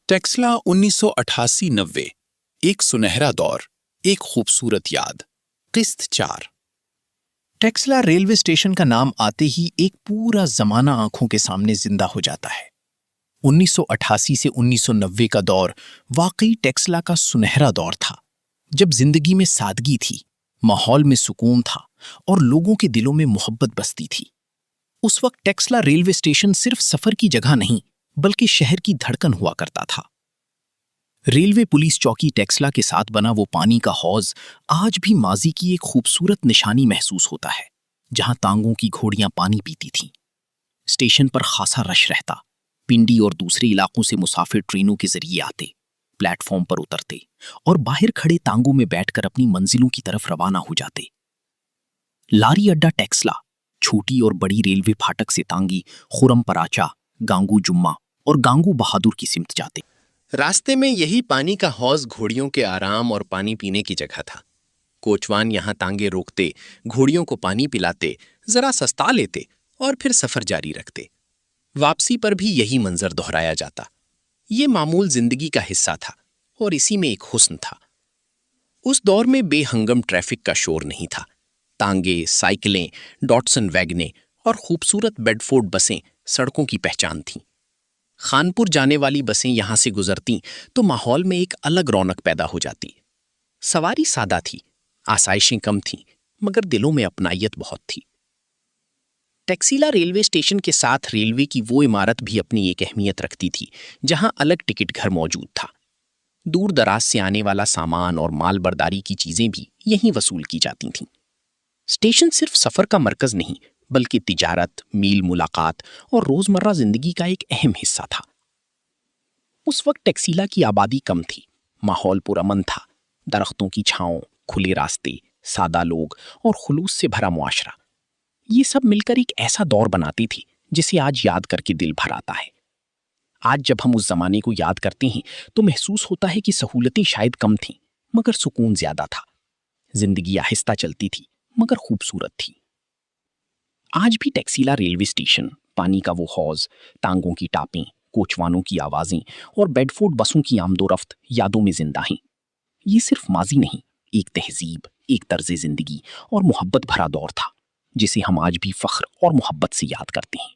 टेक्सला 1988-90 एक सुनहरा दौर, एक खूबसूरत याद। किस्त 4। टेक्सला रेलवे स्टेशन का नाम आते ही एक पूरा जमाना आंखों के सामने जिंदा हो जाता है। 1988 से 1990 का दौर वाकई टेक्सला का सुनहरा दौर था, जब जिंदगी में सादगी थी, माहौल में सुकून था और लोगों के दिलों में मोहब्बत बसती थी। उस वक्त टेक्सला रेलवे स्टेशन सिर्फ सफर की जगह नहीं, बल्कि शहर की धड़कन हुआ करता था। रेलवे पुलिस चौकी टेक्सला के साथ बना वो पानी का हौज आज भी माजी की एक खूबसूरत निशानी महसूस होता है, जहां तांगों की घोड़ियां पानी पीती थीं। स्टेशन पर खासा रश रहता। पिंडी और दूसरे इलाकों से मुसाफिर ट्रेनों के जरिए आते, प्लेटफॉर्म पर उतरते और बाहर खड़े तांगों में बैठकर अपनी मंजिलों की तरफ रवाना हो जाते। लारी अड्डा टेक्सला छोटी और बड़ी रेलवे फाटक से तांगी खुरम पराचा, गांगू जुम्मा और गांगू बहादुर की सिमत जाते। रास्ते में यही पानी का हौज घोड़ियों के आराम और पानी पीने की जगह था। कोचवान यहाँ तांगे रोकते, घोड़ियों को पानी पिलाते, जरा सस्ता लेते और फिर सफर जारी रखते। वापसी पर भी यही मंजर दोहराया जाता। ये मामूल जिंदगी का हिस्सा था और इसी में एक हुस्न था। उस दौर में बेहंगम ट्रैफिक का शोर नहीं था। तांगे, साइकिलें, डॉटसन वैगनें और खूबसूरत बेडफोर्ड बसें सड़कों की पहचान थीं। खानपुर जाने वाली बसें यहां से गुजरतीं तो माहौल में एक अलग रौनक पैदा हो जाती। सवारी सादा थी, आसाइशें कम थीं, मगर दिलों में अपनायत बहुत थी। टेक्सिला रेलवे स्टेशन के साथ रेलवे की वो इमारत भी अपनी एक अहमियत रखती थी, जहां अलग टिकट घर मौजूद था। दूर दराज से आने वाला सामान और माल बर्दारी की चीजें भी यहीं वसूल की जाती थीं। स्टेशन सिर्फ सफर का मरकज नहीं, बल्कि तिजारत, मील मुलाकात और रोजमर्रा जिंदगी का एक अहम हिस्सा था। उस वक्त टेक्सिला की आबादी कम थी, माहौल पुरअमन था। दरख्तों की छांव, खुले रास्ते, सादा लोग और खुलूस से भरा मुआशरा, ये सब मिलकर एक ऐसा दौर बनाती थी जिसे आज याद करके दिल भर आता है। आज जब हम उस जमाने को याद करते हैं तो महसूस होता है कि सहूलतें शायद कम थीं, मगर सुकून ज्यादा था। जिंदगी आहिस्ता चलती थी, मगर खूबसूरत थी। आज भी टेक्सिला रेलवे स्टेशन, पानी का वो हौज, तांगों की टापें, कोचवानों की आवाजें और बेडफोर्ड बसों की आमदोरफ्त यादों में जिंदा हैं। ये सिर्फ माजी नहीं, एक तहजीब, एक तर्ज जिंदगी और मोहब्बत भरा दौर था, जिसे हम आज भी फख्र और मोहब्बत से याद करते हैं।